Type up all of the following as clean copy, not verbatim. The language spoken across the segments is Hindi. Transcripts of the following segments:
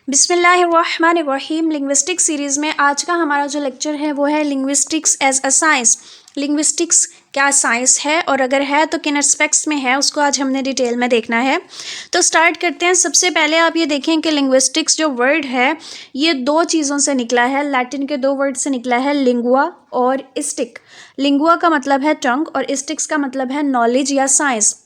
बिस्मिल्लाहिर्रहमानिर्रहीम। लिंग्विस्टिक सीरीज़ में आज का हमारा जो लेक्चर है वो है linguistics as a science. Linguistics क्या साइंस है और अगर है तो किन एस्पेक्ट्स में है, उसको आज हमने डिटेल में देखना है। तो स्टार्ट करते हैं। सबसे पहले आप ये देखें कि लिंग्विस्टिक्स जो वर्ड है ये दो चीज़ों से निकला है, लैटिन के दो वर्ड से निकला है, लिंगुआ और स्टिक। लिंगुआ का मतलब है टंग और स्टिक्स का मतलब है नॉलेज या साइंस।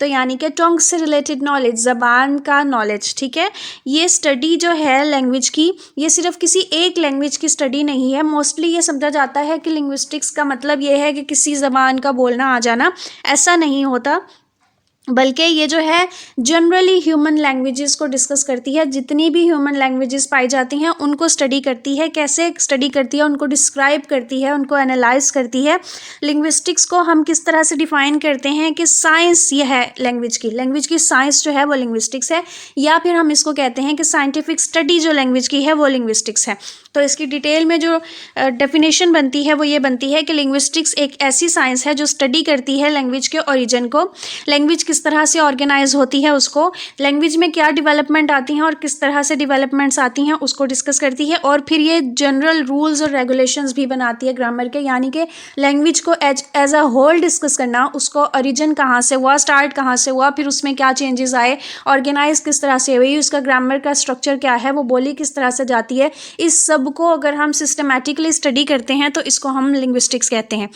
तो यानी कि टंग से रिलेटेड नॉलेज, ज़बान का नॉलेज। ठीक है, ये स्टडी जो है लैंग्वेज की, ये सिर्फ किसी एक लैंग्वेज की स्टडी नहीं है। मोस्टली ये समझा जाता है कि लिंग्विस्टिक्स का मतलब ये है कि किसी ज़बान का बोलना आ जाना, ऐसा नहीं होता, बल्कि ये जो है जनरली ह्यूमन लैंग्वेजेस को डिस्कस करती है। जितनी भी ह्यूमन लैंग्वेजेस पाई जाती हैं उनको स्टडी करती है। कैसे स्टडी करती है, उनको डिस्क्राइब करती है, उनको एनालाइज करती है। लिंग्विस्टिक्स को हम किस तरह से डिफाइन करते हैं कि साइंस ये है लैंग्वेज की साइंस जो है वो लिंग्विस्टिक्स है, या फिर हम इसको कहते हैं कि साइंटिफिक स्टडी जो लैंग्वेज की है वो लिंग्विस्टिक्स है। तो इसकी डिटेल में जो डेफिनेशन बनती है वो ये बनती है कि लिंग्विस्टिक्स एक ऐसी साइंस है जो स्टडी करती है लैंग्वेज के ओरिजिन को, लैंग्वेज किस तरह से ऑर्गेनाइज होती है उसको, लैंग्वेज में क्या डेवलपमेंट आती हैं और किस तरह से डेवलपमेंट्स आती हैं उसको डिस्कस करती है। और फिर ये जनरल रूल्स और रेगुलेशंस भी बनाती है ग्रामर के, यानी कि लैंग्वेज को एज अ होल डिस्कस करना, उसको ओरिजिन कहाँ से हुआ, स्टार्ट कहाँ से हुआ, फिर उसमें क्या चेंजेस आए, ऑर्गेनाइज किस तरह से हुई, उसका ग्रामर का स्ट्रक्चर क्या है, वो बोली किस तरह से जाती है। इस सब को अगर हम सिस्टमैटिकली स्टडी करते हैं तो इसको हम लिंग्विस्टिक्स कहते हैं।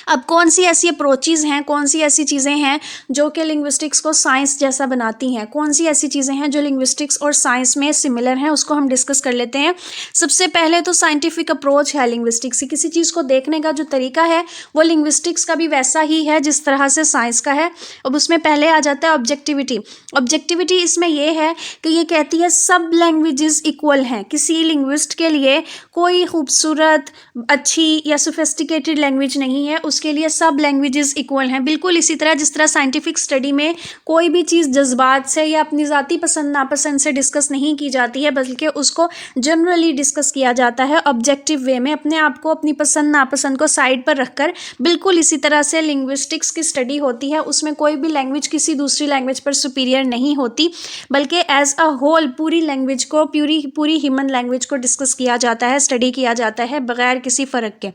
अब कौन सी ऐसी अप्रोचेज़ हैं, कौन सी ऐसी चीज़ें हैं जो कि लिंग्विस्टिक्स को साइंस जैसा बनाती हैं, कौन सी ऐसी चीज़ें हैं जो लिंग्विस्टिक्स और साइंस में सिमिलर हैं, उसको हम डिस्कस कर लेते हैं। सबसे पहले तो साइंटिफिक अप्रोच है लिंग्विस्टिक्स की। किसी चीज़ को देखने का जो तरीका है वो लिंग्विस्टिक्स का भी वैसा ही है जिस तरह से साइंस का है। अब उसमें पहले आ जाता है ऑब्जेक्टिविटी। ऑब्जेक्टिविटी इसमें यह है कि ये कहती है सब लैंग्वेजेस इक्वल हैं। किसी लिंग्विस्ट के लिए कोई खूबसूरत, अच्छी या सोफिस्टिकेटेड लैंग्वेज नहीं है, उसके लिए सब लैंग्वेजेस इक्वल हैं। बिल्कुल इसी तरह जिस तरह साइंटिफिक स्टडी में कोई भी चीज़ जज्बात से या अपनी ज़ाती पसंद नापसंद से डिस्कस नहीं की जाती है, बल्कि उसको जनरली डिस्कस किया जाता है ऑब्जेक्टिव वे में, अपने आप को, अपनी पसंद नापसंद को साइड पर रखकर। बिल्कुल इसी तरह से लिंग्विस्टिक्स की स्टडी होती है, उसमें कोई भी लैंग्वेज किसी दूसरी लैंग्वेज पर सुपीरियर नहीं होती, बल्कि एज अ होल पूरी लैंग्वेज को, पूरी ह्यूमन लैंग्वेज को डिस्कस किया जाता है, स्टडी किया जाता है बगैर किसी फ़र्क के।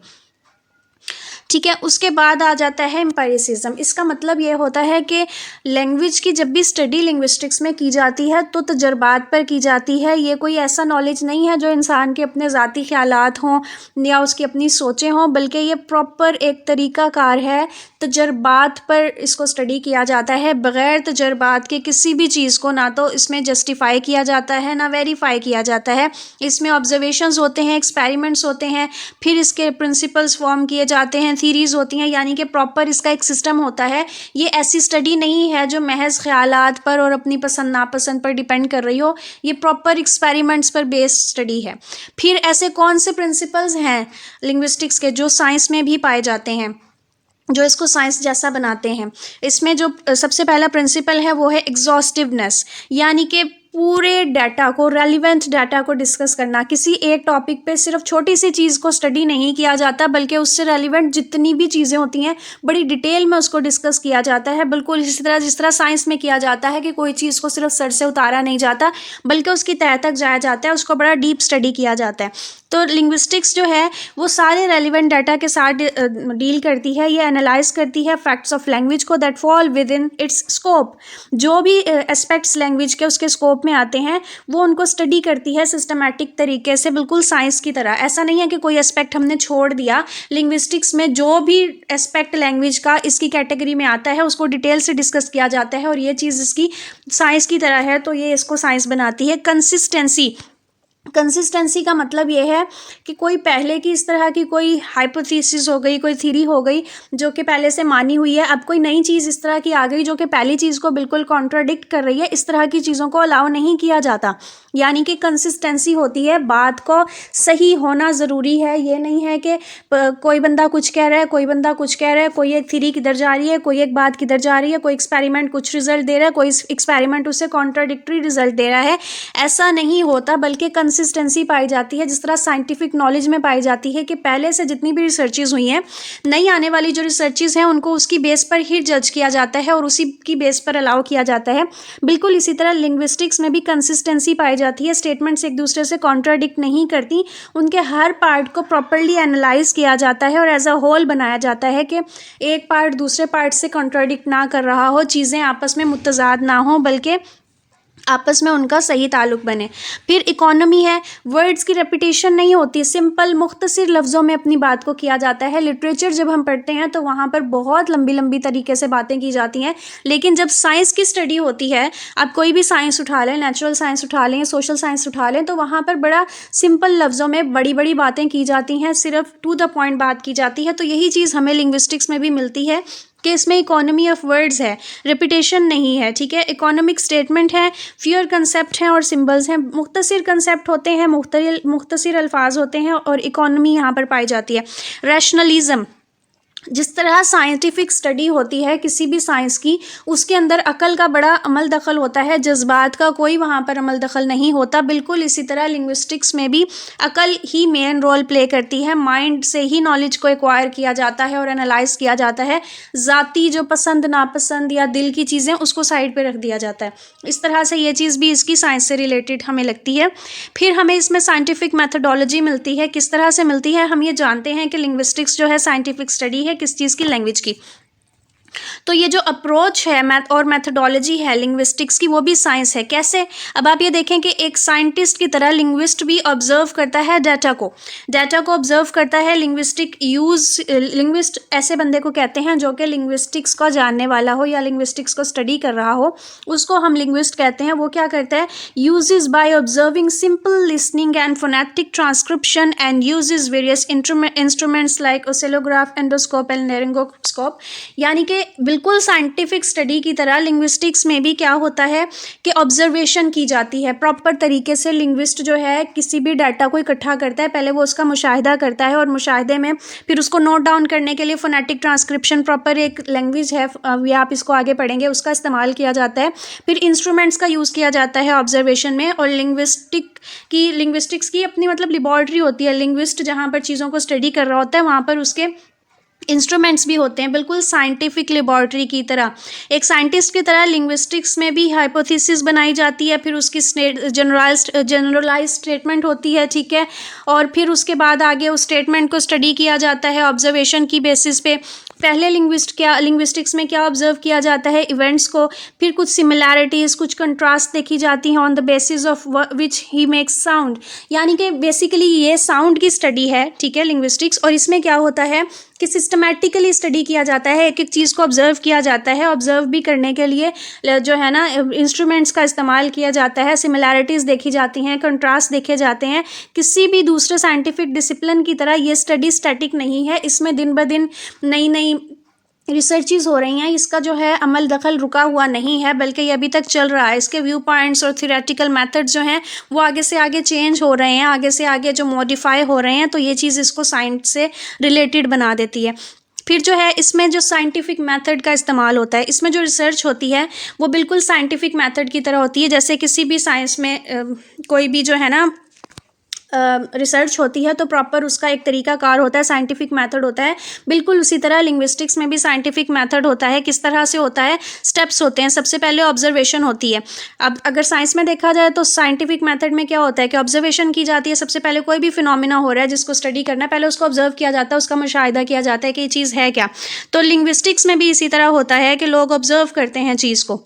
ठीक है, उसके बाद आ जाता है एम्पायरिसिज्म। इसका मतलब ये होता है कि लैंग्वेज की जब भी स्टडी लिंग्विस्टिक्स में की जाती है तो तजर्बात पर की जाती है। ये कोई ऐसा नॉलेज नहीं है जो इंसान के अपने ज़ाती ख्यालात हों या उसकी अपनी सोचें हों, बल्कि ये प्रॉपर एक तरीक़ाकार है, तजर्बात पर इसको स्टडी किया जाता है। बग़ैर तजर्बात के किसी भी चीज़ को ना तो इसमें जस्टिफाई किया जाता है ना वेरीफाई किया जाता है। इसमें ऑब्जर्वेशंस होते हैं, एक्सपेरिमेंट्स होते हैं, फिर इसके प्रिंसिपल्स फॉर्म किए जाते हैं, थीरीज़ होती हैं, यानी कि प्रॉपर इसका एक सिस्टम होता है। ये ऐसी स्टडी नहीं है जो महज ख्यालात पर और अपनी पसंद नापसंद पर डिपेंड कर रही हो, ये प्रॉपर एक्सपेरिमेंट्स पर बेस्ड स्टडी है। फिर ऐसे कौन से प्रिंसिपल्स हैं लिंग्विस्टिक्स के जो साइंस में भी पाए जाते हैं, जो इसको साइंस जैसा बनाते हैं। इसमें जो सबसे पहला प्रिंसिपल है वो है एग्जॉस्टिवनेस, यानी कि पूरे डाटा को, रेलिवेंट डाटा को डिस्कस करना। किसी एक टॉपिक पे सिर्फ छोटी सी चीज़ को स्टडी नहीं किया जाता, बल्कि उससे रेलिवेंट जितनी भी चीज़ें होती हैं बड़ी डिटेल में उसको डिस्कस किया जाता है। बिल्कुल इसी तरह जिस तरह साइंस में किया जाता है कि कोई चीज़ को सिर्फ सर से उतारा नहीं जाता, बल्कि उसकी तह तक जाया जाता है, उसको बड़ा डीप स्टडी किया जाता है। तो लिंग्विस्टिक्स जो है वो सारे रेलिवेंट डाटा के साथ डील करती है। ये एनालाइज करती है फैक्ट्स ऑफ लैंग्वेज को that fall with in its scope. जो भी एस्पेक्ट्स लैंग्वेज के उसके स्कोप में आते हैं वो उनको स्टडी करती है सिस्टमैटिक तरीके से, बिल्कुल साइंस की तरह। ऐसा नहीं है कि कोई एस्पेक्ट हमने छोड़ दिया। लिंग्विस्टिक्स में जो भी एस्पेक्ट लैंग्वेज का इसकी कैटेगरी में आता है उसको डिटेल से डिस्कस किया जाता है, और ये चीज़ इसकी साइंस की तरह है, तो ये इसको साइंस बनाती है। कंसिस्टेंसी का मतलब ये है कि कोई पहले की इस तरह की कोई हाइपोथेसिस हो गई, कोई थ्योरी हो गई जो कि पहले से मानी हुई है, अब कोई नई चीज़ इस तरह की आ गई जो कि पहली चीज़ को बिल्कुल कॉन्ट्राडिक्ट कर रही है, इस तरह की चीज़ों को अलाउ नहीं किया जाता। यानी कि कंसिस्टेंसी होती है, बात को सही होना ज़रूरी है। ये नहीं है कि कोई बंदा कुछ कह रहा है, कोई बंदा कुछ कह रहा है, कोई एक थ्योरी किधर जा रही है, कोई एक बात किधर जा रही है, कोई एक्सपेरिमेंट कुछ रिजल्ट दे रहा है, कोई एक्सपेरिमेंट उससे कॉन्ट्राडिक्टरी रिजल्ट दे रहा है। ऐसा नहीं होता, बल्कि कंसिस्टेंसी पाई जाती है, जिस तरह साइंटिफिक नॉलेज में पाई जाती है कि पहले से जितनी भी रिसर्चेज हुई हैं, नई आने वाली जो रिसर्चेज हैं उनको उसकी बेस पर ही जज किया जाता है और उसी की बेस पर अलाउ किया जाता है। बिल्कुल इसी तरह लिंग्विस्टिक्स में भी कंसिस्टेंसी पाई जाती है, स्टेटमेंट्स एक दूसरे से कॉन्ट्राडिक्ट नहीं करती, उनके हर पार्ट को प्रॉपरली एनालाइज किया जाता है और एज अ होल बनाया जाता है कि एक पार्ट दूसरे पार्ट से कॉन्ट्राडिक्ट ना कर रहा हो, चीज़ें आपस में मुतज़ाद ना हो, बल्कि आपस में उनका सही ताल्लुक बने। फिर इकोनॉमी है, वर्ड्स की रेपिटेशन नहीं होती, सिंपल मुख्तसर लफ्ज़ों में अपनी बात को किया जाता है। लिटरेचर जब हम पढ़ते हैं तो वहाँ पर बहुत लंबी लंबी तरीके से बातें की जाती हैं, लेकिन जब साइंस की स्टडी होती है, आप कोई भी साइंस उठा लें, नेचुरल साइंस उठा लें, सोशल साइंस उठा लें, तो वहाँ पर बड़ा सिंपल लफ्ज़ों में बड़ी बड़ी बातें की जाती हैं, सिर्फ टू द पॉइंट बात की जाती है। तो यही चीज़ हमें लिंग्विस्टिक्स में भी मिलती है कि इसमें इकोनॉमी ऑफ वर्ड्स है, रिपीटेशन नहीं है, ठीक है। इकोनॉमिक स्टेटमेंट है, फ्यूअर कंसेप्ट हैं और सिंबल्स हैं, मुख्तसर कंसेप्ट होते हैं, मुख्तसर अल्फाज होते हैं और इकोनॉमी यहाँ पर पाई जाती है। रैशनलिज्म, जिस तरह साइंटिफिक स्टडी होती है किसी भी साइंस की, उसके अंदर अकल का बड़ा अमल दखल होता है, जज्बात का कोई वहाँ पर अमल दखल नहीं होता। बिल्कुल इसी तरह लिंग्विस्टिक्स में भी अकल ही मेन रोल प्ले करती है, माइंड से ही नॉलेज को एक्वायर किया जाता है और एनालाइज किया जाता है। ज़ाती जो पसंद नापसंद या दिल की चीज़ें उसको साइड पे रख दिया जाता है। इस तरह से ये चीज़ भी इसकी साइंस से रिलेटेड हमें लगती है। फिर हमें इसमें साइंटिफिक मैथडोलॉजी मिलती है। किस तरह से मिलती है? हम ये जानते हैं कि लिंग्विस्टिक्स जो है साइंटिफिक स्टडी है किस चीज़ की, लैंग्वेज की। तो ये जो अप्रोच है मैथ और मैथडोलॉजी है लिंग्विस्टिक्स की, वो भी साइंस है। कैसे? अब आप ये देखें कि एक साइंटिस्ट की तरह लिंग्विस्ट भी ऑब्जर्व करता है डाटा को ऑब्जर्व करता है। लिंग्विस्ट ऐसे बंदे को कहते हैं जो कि लिंग्विस्टिक्स को जानने वाला हो या लिंग्विस्टिक्स को स्टडी कर रहा हो, उसको हम लिंग्विस्ट कहते हैं। वो क्या करता है? Uses by observing simple listening and phonetic transcription and uses various instruments like oscillograph, endoscope and laryngoscope. यानी कि बिल्कुल साइंटिफिक स्टडी की तरह लिंग्विस्टिक्स में भी क्या होता है कि ऑब्जर्वेशन की जाती है प्रॉपर तरीके से। लिंग्विस्ट जो है किसी भी डाटा को इकट्ठा करता है, पहले वो उसका मुशाहिदा करता है और मुशाहिदे में फिर उसको नोट डाउन करने के लिए फोनेटिक ट्रांसक्रिप्शन, प्रॉपर एक लैंग्वेज है, या आप इसको आगे पढ़ेंगे, उसका इस्तेमाल किया जाता है। फिर इंस्ट्रूमेंट्स का यूज़ किया जाता है ऑब्जर्वेशन में। और लिंग्विस्टिक्स की अपनी मतलब लेबॉर्ट्री होती है। लिंग्विस्ट जहाँ पर चीज़ों को स्टडी कर रहा होता है वहाँ पर उसके इंस्ट्रूमेंट्स भी होते हैं, बिल्कुल साइंटिफिक लेबॉर्ट्री की तरह। एक साइंटिस्ट की तरह लिंग्विस्टिक्स में भी हाइपोथेसिस बनाई जाती है, फिर उसकी जनरलाइज स्टेटमेंट होती है, ठीक है। और फिर उसके बाद आगे उस स्टेटमेंट को स्टडी किया जाता है ऑब्जर्वेशन की बेसिस पे। पहले लिंग्विस्टिक्स में क्या ऑब्जर्व किया जाता है? इवेंट्स को। फिर कुछ सिमिलैरिटीज़, कुछ कंट्रास्ट देखी जाती हैं on the basis of which he makes sound. यानी कि बेसिकली ये साउंड की स्टडी है, ठीक है, लिंग्विस्टिक्स। और इसमें क्या होता है कि सिस्टमैटिकली स्टडी किया जाता है, एक एक चीज़ को ऑब्जर्व किया जाता है। ऑब्जर्व भी करने के लिए जो है ना इंस्ट्रूमेंट्स का इस्तेमाल किया जाता है, सिमिलैरिटीज़ देखी जाती हैं, कंट्रास्ट देखे जाते हैं। किसी भी दूसरे साइंटिफिक डिसिप्लिन की तरह ये स्टडी स्टैटिक नहीं है, इसमें दिन ब दिन नई नई रिसर्चेज हो रही हैं। इसका जो है अमल दखल रुका हुआ नहीं है, बल्कि ये अभी तक चल रहा है। इसके व्यू पॉइंट्स और थियोरेटिकल मेथड्स जो हैं वो आगे से आगे चेंज हो रहे हैं, आगे से आगे जो मॉडिफाई हो रहे हैं। तो ये चीज़ इसको साइंस से रिलेटेड बना देती है। फिर जो है इसमें जो साइंटिफिक मेथड का इस्तेमाल होता है, इसमें जो रिसर्च होती है वो बिल्कुल साइंटिफिक मेथड की तरह होती है। जैसे किसी भी साइंस में कोई भी जो है ना रिसर्च होती है तो प्रॉपर उसका एक तरीका कार होता है, साइंटिफिक मेथड होता है। बिल्कुल उसी तरह लिंग्विस्टिक्स में भी साइंटिफिक मेथड होता है। किस तरह से होता है? स्टेप्स होते हैं। सबसे पहले ऑब्जर्वेशन होती है। अब अगर साइंस में देखा जाए तो साइंटिफिक मेथड में क्या होता है कि ऑब्जर्वेशन की जाती है। सबसे पहले कोई भी फिनोमिना हो रहा है जिसको स्टडी करना है, पहले उसको ऑब्जर्व किया जाता है, उसका मुशाहिदा किया जाता है कि ये चीज़ है क्या। तो लिंग्विस्टिक्स में भी इसी तरह होता है कि लोग ऑब्जर्व करते हैं चीज़ को।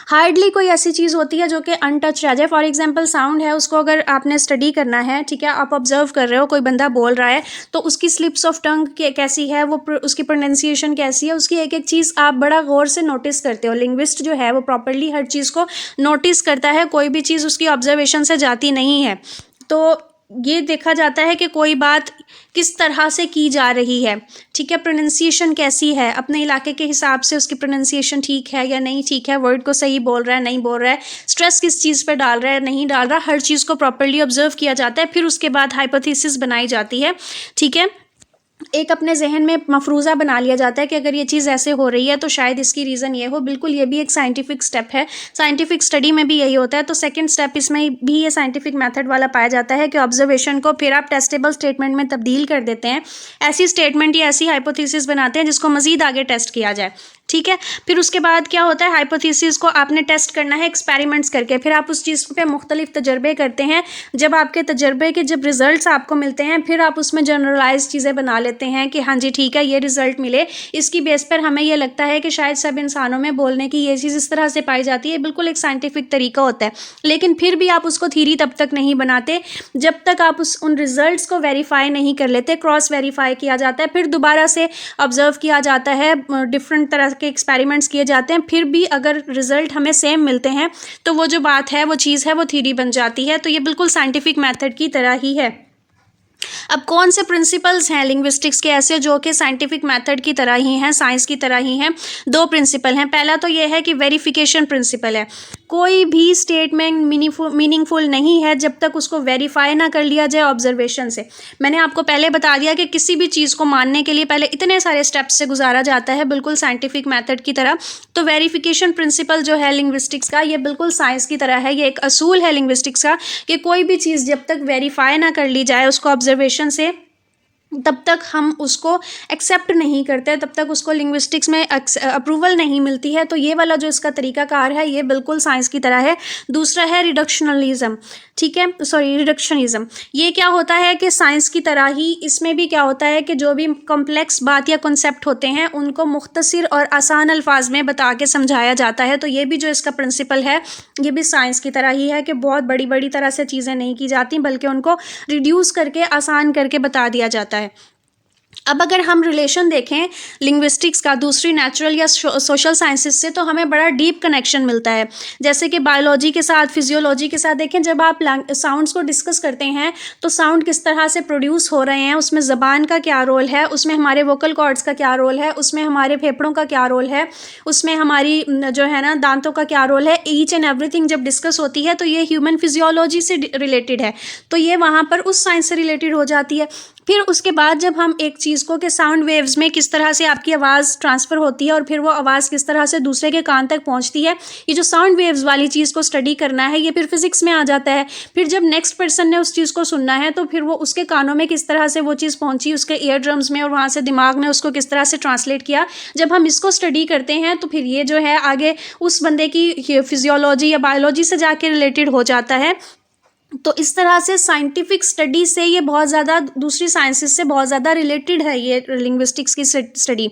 हार्डली कोई ऐसी चीज़ होती है जो कि अनटच रह जाए। फॉर एग्जांपल साउंड है, उसको अगर आपने स्टडी करना है, ठीक है, आप ऑब्जर्व कर रहे हो, कोई बंदा बोल रहा है तो उसकी स्लिप्स ऑफ टंग कैसी है, वो उसकी प्रोनाउंसिएशन कैसी है, उसकी एक एक चीज़ आप बड़ा गौर से नोटिस करते हो। लिंग्विस्ट जो है वो प्रॉपरली हर चीज़ को नोटिस करता है, कोई भी चीज़ उसकी ऑब्जर्वेशन से जाती नहीं है। तो ये देखा जाता है कि कोई बात किस तरह से की जा रही है, ठीक है, प्रोनाउंसिएशन कैसी है, अपने इलाके के हिसाब से उसकी प्रोनाउंसिएशन ठीक है या नहीं ठीक है, वर्ड को सही बोल रहा है नहीं बोल रहा है, स्ट्रेस किस चीज़ पर डाल रहा है नहीं डाल रहा, हर चीज़ को प्रॉपर्ली ऑब्जर्व किया जाता है। फिर उसके बाद हाइपोथेसिस बनाई जाती है, ठीक है। एक अपने जहन में मफरूज़ा बना लिया जाता है कि अगर ये चीज़ ऐसे हो रही है तो शायद इसकी रीज़न ये हो। बिल्कुल, ये भी एक साइंटिफिक स्टेप है, साइंटिफिक स्टडी में भी यही होता है। तो सेकंड स्टेप इसमें भी ये साइंटिफिक मेथड वाला पाया जाता है कि ऑब्जर्वेशन को फिर आप टेस्टेबल स्टेटमेंट में तब्दील कर देते हैं, ऐसी स्टेटमेंट या ऐसी हाइपोथेसिस बनाते हैं जिसको मज़ीद आगे टेस्ट किया जाए। ठीक है, फिर उसके बाद क्या होता है, हाइपोथेसिस को आपने टेस्ट करना है एक्सपेरिमेंट्स करके, फिर आप उस चीज़ पे मुख्तलिफ तजर्बे करते हैं। जब आपके तजर्बे के जब रिजल्ट्स आपको मिलते हैं, फिर आप उसमें जनरलाइज चीज़ें बना लेते हैं कि हाँ जी ठीक है, ये रिजल्ट मिले, इसकी बेस पर हमें ये लगता है कि शायद सब इंसानों में बोलने की ये चीज़ इस तरह से पाई जाती है। बिल्कुल एक साइंटिफिक तरीका होता है, लेकिन फिर भी आप उसको थ्योरी तब तक नहीं बनाते जब तक आप उन रिजल्ट्स को वेरीफाई नहीं कर लेते। क्रॉस वेरीफाई किया जाता है, फिर दोबारा से ऑब्जर्व किया जाता है, डिफरेंट तरह के एक्सपेरिमेंट्स किए जाते हैं, फिर भी अगर रिजल्ट हमें सेम मिलते हैं तो वो जो बात है, वो चीज़ है, वो थ्योरी बन जाती है। तो ये बिल्कुल साइंटिफिक मेथड की तरह ही है। अब कौन से प्रिंसिपल्स हैं लिंग्विस्टिक्स के ऐसे जो कि साइंटिफिक मेथड की तरह ही हैं, साइंस की तरह ही हैं? दो प्रिंसिपल हैं। पहला तो ये है कि वेरिफिकेशन प्रिंसिपल है। कोई भी स्टेटमेंट मीनिंगफुल नहीं है जब तक उसको वेरीफाई ना कर लिया जाए ऑब्जर्वेशन से। मैंने आपको पहले बता दिया कि किसी भी चीज़ को मानने के लिए पहले इतने सारे स्टेप्स से गुजारा जाता है, बिल्कुल साइंटिफिक मेथड की तरह। तो वेरिफिकेशन प्रिंसिपल जो है लिंग्विस्टिक्स का, ये बिल्कुल साइंस की तरह है। ये एक असूल है लिंग्विस्टिक्स का कि कोई भी चीज़ जब तक वेरीफाई ना कर ली जाए उसको ऑब्जर्वेशन से, तब तक हम उसको एक्सेप्ट नहीं करते, तब तक उसको लिंग्विस्टिक्स में अप्रूवल नहीं मिलती है। तो ये वाला जो इसका तरीकाकार है, ये बिल्कुल साइंस की तरह है। दूसरा है रिडक्शनलिज्म। ठीक है, सॉरी, रिडक्शनिज्म। ये क्या होता है कि साइंस की तरह ही इसमें भी क्या होता है कि जो भी कॉम्प्लेक्स बात या कॉन्सेप्ट होते हैं उनको मुख्तसर और आसान अल्फाज में बता के समझाया जाता है। तो ये भी जो इसका प्रिंसिपल है, ये भी साइंस की तरह ही है कि बहुत बड़ी बड़ी तरह से चीज़ें नहीं की जाती, बल्कि उनको रिड्यूस करके, आसान करके बता दिया जाता है। अब अगर हम रिलेशन देखें लिंग्विस्टिक्स का दूसरी नेचुरल या सोशल साइंसेस से, तो हमें बड़ा डीप कनेक्शन मिलता है। जैसे कि बायोलॉजी के साथ, फिजियोलॉजी के साथ देखें, जब आप साउंड्स को डिस्कस करते हैं तो साउंड किस तरह से प्रोड्यूस हो रहे हैं, उसमें ज़बान का क्या रोल है, उसमें हमारे वोकल कॉर्ड्स का क्या रोल है, उसमें हमारे फेफड़ों का क्या रोल है, उसमें हमारी जो है ना दांतों का क्या रोल है, ईच एंड एवरीथिंग जब डिस्कस होती है तो ये ह्यूमन फिजियोलॉजी से रिलेटेड है। तो ये वहाँ पर उस साइंस से रिलेटेड हो जाती है। फिर उसके बाद जब हम एक चीज़ को कि साउंड वेव्स में किस तरह से आपकी आवाज़ ट्रांसफ़र होती है और फिर वो आवाज़ किस तरह से दूसरे के कान तक पहुंचती है, ये जो साउंड वेव्स वाली चीज़ को स्टडी करना है, ये फिर फिज़िक्स में आ जाता है। फिर जब नेक्स्ट पर्सन ने उस चीज़ को सुनना है तो फिर वो उसके कानों में किस तरह से वो चीज़ पहुंची, उसके ईयर ड्रम्स में, और वहाँ से दिमाग ने उसको किस तरह से ट्रांसलेट किया। जब हम इसको स्टडी करते हैं तो फिर ये जो है आगे उस बंदे की फिजियोलॉजी या बायोलॉजी से जाके रिलेटेड हो जाता है। तो इस तरह से साइंटिफिक स्टडी से ये बहुत ज़्यादा दूसरी साइंसेस से बहुत ज़्यादा रिलेटेड है, ये लिंग्विस्टिक्स की स्टडी।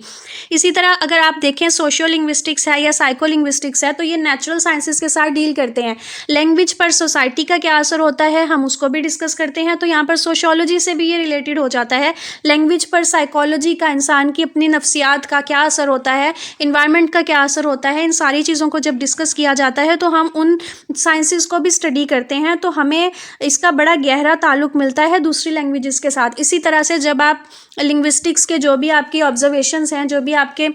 इसी तरह अगर आप देखें सोशियो लिंग्विस्टिक्स है या साइको लिंग्विस्टिक्स है, तो ये नेचुरल साइंसेस के साथ डील करते हैं। लैंग्वेज पर सोसाइटी का क्या असर होता है, हम उसको भी डिस्कस करते हैं। तो यहाँ पर सोशियोलॉजी से भी ये रिलेटेड हो जाता है। लैंग्वेज पर साइकोलॉजी का, इंसान की अपनी नफ्सियात का क्या असर होता है, इन्वायरमेंट का क्या असर होता है, इन सारी चीज़ों को जब डिस्कस किया जाता है तो हम उन साइंसेस को भी स्टडी करते हैं। तो हमें इसका बड़ा गहरा ताल्लुक मिलता है दूसरी लैंग्वेजेस के साथ। इसी तरह से जब आप लिंग्विस्टिक्स के जो भी आपकी ऑब्जर्वेशंस हैं, जो भी आपके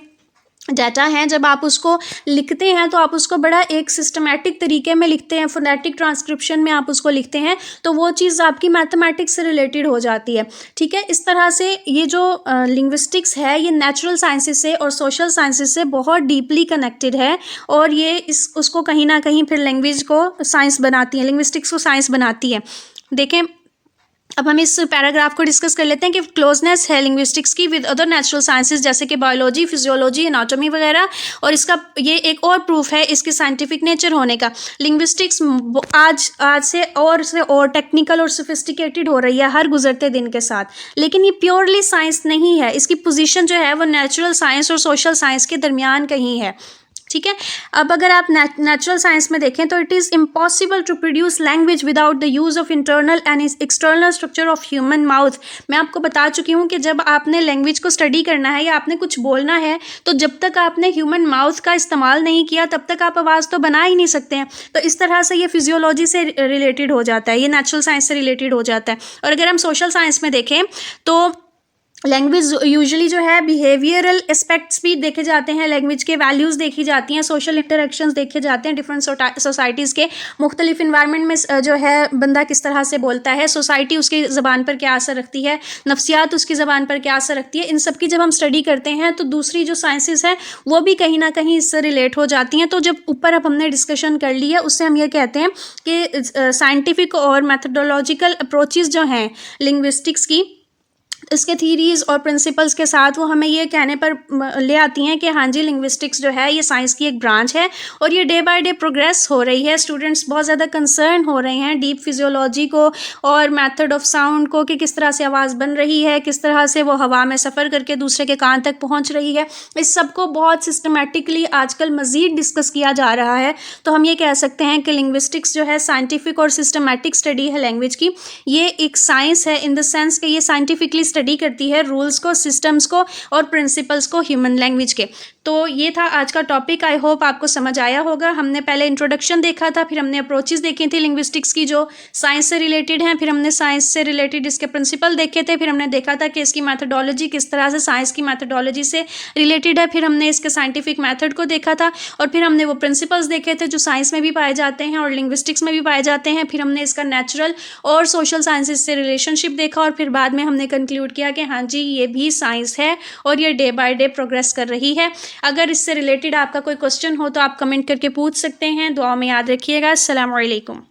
डाटा हैं, जब आप उसको लिखते हैं तो आप उसको बड़ा एक सिस्टमैटिक तरीके में लिखते हैं, फोनेटिक ट्रांसक्रिप्शन में आप उसको लिखते हैं, तो वो चीज़ आपकी मैथमेटिक्स से रिलेटेड हो जाती है। ठीक है, इस तरह से ये जो लिंग्विस्टिक्स है, ये नेचुरल साइंसेस से और सोशल साइंसेस से बहुत डीपली कनेक्टेड है, और ये उसको कहीं ना कहीं फिर लैंग्वेज को साइंस बनाती है, लिंग्विस्टिक्स को साइंस बनाती है। देखें, अब हम इस पैराग्राफ को डिस्कस कर लेते हैं कि क्लोजनेस है लिंग्विस्टिक्स की विद अदर नेचुरल साइंसेस, जैसे कि बायोलॉजी, फिजियोलॉजी, एनाटॉमी वगैरह। और इसका ये एक और प्रूफ है इसके साइंटिफिक नेचर होने का। लिंग्विस्टिक्स आज से और टेक्निकल और सोफिस्टिकेटेड हो रही है हर गुजरते दिन के साथ, लेकिन ये प्योरली साइंस नहीं है। इसकी पोजीशन जो है वो नेचुरल साइंस और सोशल साइंस के दरमियान कहीं है। ठीक है, अब अगर आप नेचुरल साइंस में देखें तो it is impossible to produce language without the use of internal and external structure of human mouth. मैं आपको बता चुकी हूँ कि जब आपने लैंग्वेज को स्टडी करना है या आपने कुछ बोलना है, तो जब तक आपने ह्यूमन माउथ का इस्तेमाल नहीं किया तब तक आप आवाज़ तो बना ही नहीं सकते हैं। तो इस तरह से ये फिजियोलॉजी से रिलेटेड हो जाता है, ये नेचुरल साइंस से रिलेटेड हो जाता है। और अगर हम सोशल साइंस में देखें तो लैंग्वेज यूजुअली जो है बिहेवियरल एस्पेक्ट्स भी देखे जाते हैं, लैंग्वेज के वैल्यूज़ देखी जाती हैं, सोशल इंटरेक्शंस देखे जाते हैं, डिफरेंट सोसाइटीज़ के मुख्तलिफ इन्वायरमेंट में जो है बंदा किस तरह से बोलता है, सोसाइटी उसकी ज़बान पर क्या असर रखती है, नफ्सियात उसकी ज़बान पर क्या असर रखती है, इन सब की जब हम स्टडी करते हैं तो दूसरी जो साइंसेस हैं वो भी कहीं ना कहीं इससे रिलेट हो जाती हैं। तो जब ऊपर अब हमने डिस्कशन कर ली है उससे हम ये कहते हैं कि साइंटिफिक और मैथडोलॉजिकल अप्रोचेस जो हैं लिंग्विस्टिक्स की, इसके थीरीज़ और प्रिंसिपल्स के साथ वो हमें ये कहने पर ले आती हैं कि हाँ जी लिंग्विस्टिक्स जो है ये साइंस की एक ब्रांच है और ये डे बाय डे प्रोग्रेस हो रही है। स्टूडेंट्स बहुत ज़्यादा कंसर्न हो रहे हैं डीप फिजियोलॉजी को और मेथड ऑफ साउंड को, कि किस तरह से आवाज़ बन रही है, किस तरह से वो हवा में सफ़र करके दूसरे के कान तक पहुँच रही है। इस सब को बहुत सिस्टमेटिकली आजकल मज़ीद डिस्कस किया जा रहा है। तो हम ये कह सकते हैं कि लिंग्विस्टिक्स जो है साइंटिफिक और सिस्टमेटिक स्टडी है लैंग्वेज की। ये एक साइंस है इन द सेंस कि ये साइंटिफिकली स्टडी करती है रूल्स को, सिस्टम्स को और प्रिंसिपल्स को ह्यूमन लैंग्वेज के। तो ये था आज का टॉपिक। आई होप आपको समझ आया होगा। हमने पहले इंट्रोडक्शन देखा था, फिर हमने अप्रोचेस देखी थी लिंग्विस्टिक्स की जो साइंस से रिलेटेड हैं, फिर हमने साइंस से रिलेटेड इसके प्रिंसिपल देखे थे, फिर हमने देखा था कि इसकी मैथडोलॉजी किस तरह से साइंस की मैथडोलॉजी से रिलेटेड है, फिर हमने इसके साइंटिफिक मैथड को देखा था और फिर हमने वो प्रिंसिपल्स देखे थे जो साइंस में भी पाए जाते हैं और लिंग्विस्टिक्स में भी पाए जाते हैं। फिर हमने इसका नेचुरल और सोशल साइंसेस से रिलेशनशिप देखा और फिर बाद में हमने कंक्लूड किया कि हाँ जी ये भी साइंस है और ये डे बाय डे प्रोग्रेस कर रही है। अगर इससे रिलेटेड आपका कोई क्वेश्चन हो तो आप कमेंट करके पूछ सकते हैं। दुआ में याद रखिएगा। अस्सलाम वालेकुम।